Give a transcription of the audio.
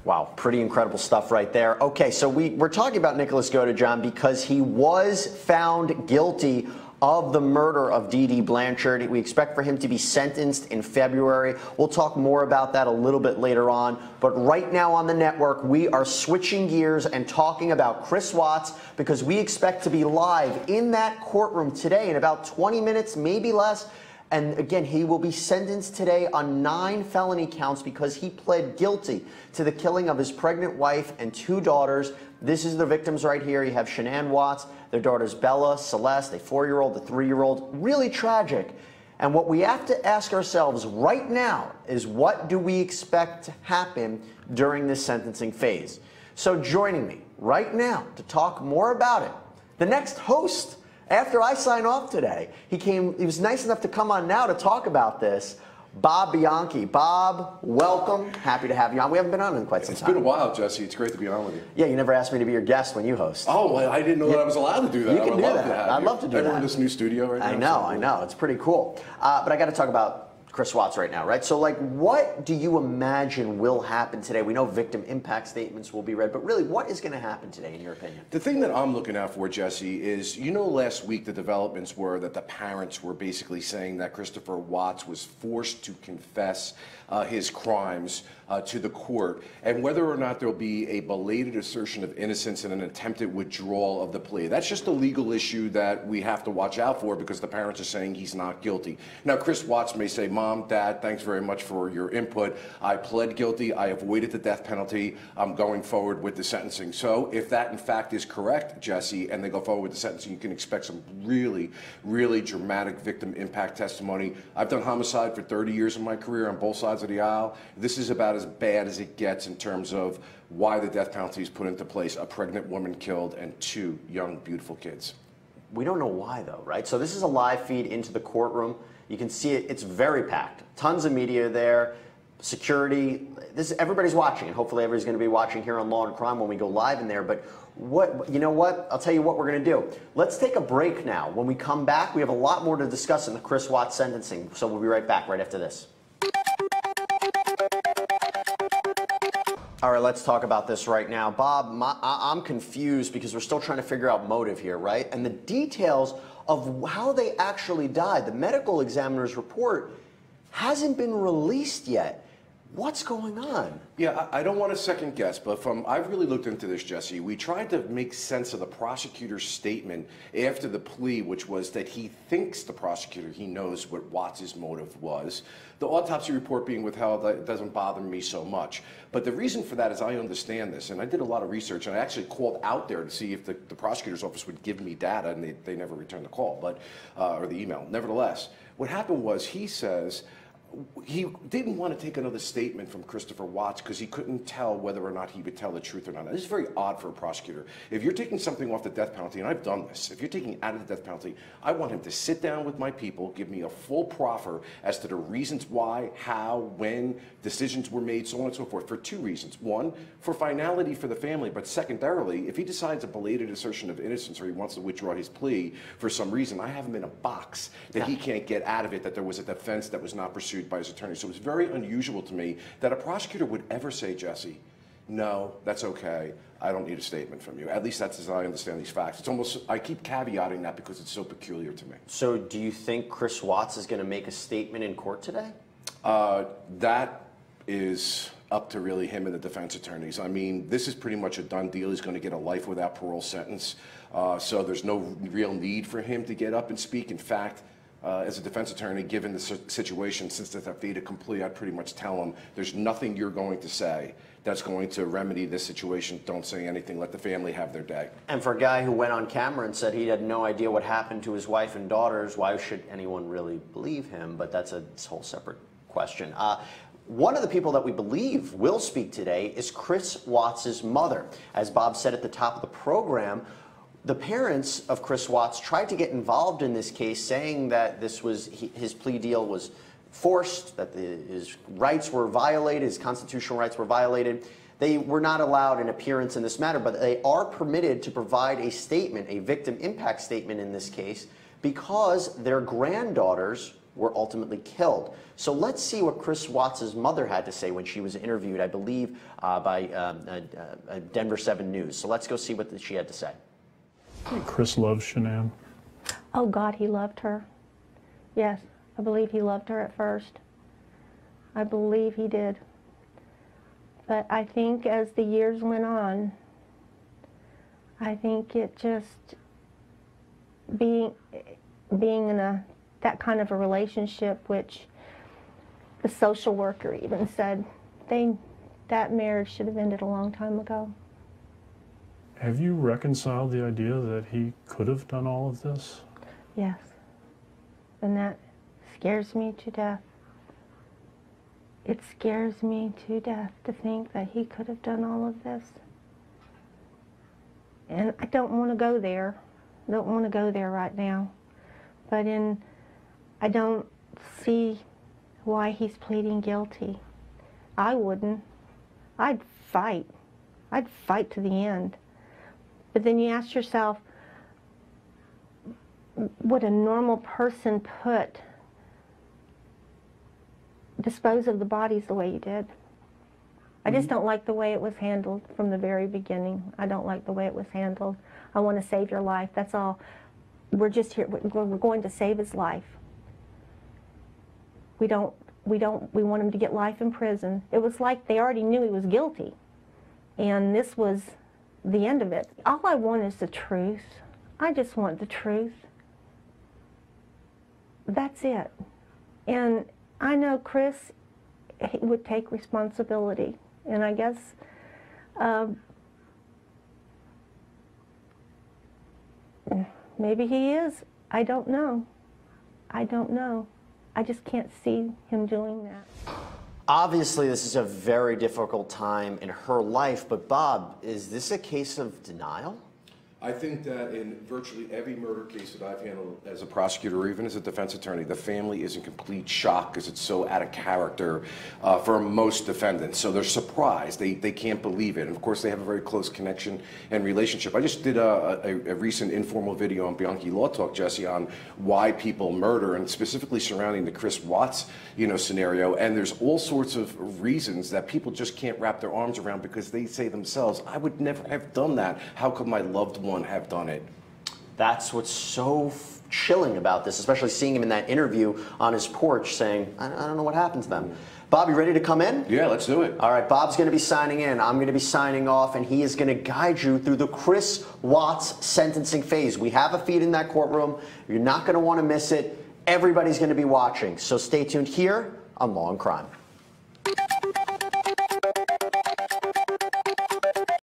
Wow, pretty incredible stuff right there. Okay, so we're talking about Nicholas Godejohn because he was found guilty of the murder of Dee Dee Blanchard. We expect for him to be sentenced in February. We'll talk more about that a little bit later on. But right now on the network, we are switching gears and talking about Chris Watts because we expect to be live in that courtroom today in about 20 minutes, maybe less. And again, he will be sentenced today on 9 felony counts because he pled guilty to the killing of his pregnant wife and 2 daughters. This is the victims right here. You have Shanann Watts, their daughters Bella, Celeste, a 4-year-old, a 3-year-old. Really tragic. And what we have to ask ourselves right now is what do we expect to happen during this sentencing phase? So joining me right now to talk more about it, the next host. After I sign off today, he was nice enough to come on now to talk about this. Bob Bianchi. Bob, welcome. Happy to have you on. We haven't been on in quite some time. It's been a while, Jesse. It's great to be on with you. Yeah, you never asked me to be your guest when you host. Oh, well, I didn't know that I was allowed to do that. You can do that. I'd love to do that. We're in this new studio right now. I know. It's pretty cool. But I got to talk about Chris Watts right now, right? So, like, what do you imagine will happen today? We know victim impact statements will be read, but really, what is going to happen today, in your opinion? The thing that I'm looking out for, Jesse, is, last week the developments were that the parents were basically saying that Christopher Watts was forced to confess his crimes to the court, and whether or not there'll be a belated assertion of innocence and an attempted withdrawal of the plea. That's just a legal issue that we have to watch out for because the parents are saying he's not guilty. Now, Chris Watts may say, Mom, Dad, thanks very much for your input. I pled guilty. I avoided the death penalty. I'm going forward with the sentencing. So if that, in fact, is correct, Jesse, and they go forward with the sentencing, you can expect some really, really dramatic victim impact testimony. I've done homicide for 30 years of my career on both sides of the aisle. This is about as bad as it gets in terms of why the death penalty is put into place. A pregnant woman killed and 2 young, beautiful kids. We don't know why, though, right? So this is a live feed into the courtroom. You can see it. It's very packed. Tons of media there. Security. Everybody's watching, and hopefully everybody's going to be watching here on Law and Crime when we go live in there. But you know what? I'll tell you what we're going to do. Let's take a break now. When we come back, we have a lot more to discuss in the Chris Watts sentencing. So we'll be right back right after this. All right, let's talk about this right now. Bob, I'm confused because we're still trying to figure out motive here, right? And the details of how they actually died, the medical examiner's report hasn't been released yet. What's going on? Yeah, I don't want to second guess, but I've really looked into this, Jesse. We tried to make sense of the prosecutor's statement after the plea, which was that he thinks the prosecutor, he knows what Watts' motive was. The autopsy report being withheld, that doesn't bother me so much. But the reason for that is I understand this, and I did a lot of research, and I actually called out there to see if the prosecutor's office would give me data, and they never returned the call, or the email. Nevertheless, what happened was he says he didn't want to take another statement from Christopher Watts because he couldn't tell whether or not he would tell the truth or not. Now, this is very odd for a prosecutor. If you're taking something off the death penalty, and I've done this, if you're taking it out of the death penalty, I want him to sit down with my people, give me a full proffer as to the reasons why, how, when decisions were made, so on and so forth, for 2 reasons. One, for finality for the family, but secondarily, if he decides a belated assertion of innocence or he wants to withdraw his plea for some reason, I have him in a box that he can't get out of it, that there was a defense that was not pursued by his attorney. So it's very unusual to me that a prosecutor would ever say, Jesse, no, that's okay. I don't need a statement from you. At least that's as I understand these facts. It's almost, I keep caveating that because it's so peculiar to me. So do you think Chris Watts is going to make a statement in court today? That is up to really him and the defense attorneys. I mean, this is pretty much a done deal. He's going to get a life without parole sentence. So there's no real need for him to get up and speak. In fact, as a defense attorney, given the situation, since it's a fait accompli, I'd pretty much tell him, there's nothing you're going to say that's going to remedy this situation. Don't say anything. Let the family have their day. And for a guy who went on camera and said he had no idea what happened to his wife and daughters, why should anyone really believe him? But that's a whole separate question. One of the people that we believe will speak today is Chris Watts' mother. As Bob said at the top of the program, the parents of Chris Watts tried to get involved in this case, saying that this was his plea deal was forced, that his rights were violated, his constitutional rights were violated. They were not allowed an appearance in this matter, but they are permitted to provide a statement, a victim impact statement in this case, because their granddaughters were ultimately killed. So let's see what Chris Watts' mother had to say when she was interviewed, I believe, by Denver 7 News. So let's go see what she had to say. Chris loves Shanann. Oh God, he loved her. Yes, I believe he loved her at first. I believe he did. But I think as the years went on, I think it just being in that kind of a relationship, which the social worker even said that marriage should have ended a long time ago. Have you reconciled the idea that he could have done all of this? Yes. And that scares me to death. It scares me to death to think that he could have done all of this. And I don't want to go there. I don't want to go there right now. But I don't see why he's pleading guilty. I wouldn't. I'd fight. I'd fight to the end. But then you ask yourself, would a normal person dispose of the bodies the way you did? I just don't like the way it was handled from the very beginning. I don't like the way it was handled. I want to save your life, that's all. We're just here, we're going to save his life. We want him to get life in prison. It was like they already knew he was guilty. And this was the end of it. All I want is the truth. I just want the truth. That's it. And I know Chris, he would take responsibility. And I guess maybe he is. I don't know. I don't know. I just can't see him doing that. Obviously, this is a very difficult time in her life, but Bob, is this a case of denial? I think that in virtually every murder case that I've handled as a prosecutor or even as a defense attorney, the family is in complete shock because it's so out of character for most defendants. So they're surprised. They can't believe it. And of course, they have a very close connection and relationship. I just did a recent informal video on Bianchi Law Talk, Jesse, on why people murder and specifically surrounding the Chris Watts, scenario. And there's all sorts of reasons that people just can't wrap their arms around because they say themselves, I would never have done that. How could my loved one have done it? That's what's so chilling about this, especially seeing him in that interview on his porch saying, I don't know what happened to them. Bob, you ready to come in? Yeah, let's do it. All right, Bob's going to be signing in. I'm going to be signing off, and he is going to guide you through the Chris Watts sentencing phase. We have a feed in that courtroom. You're not going to want to miss it. Everybody's going to be watching, so stay tuned here on Law and Crime.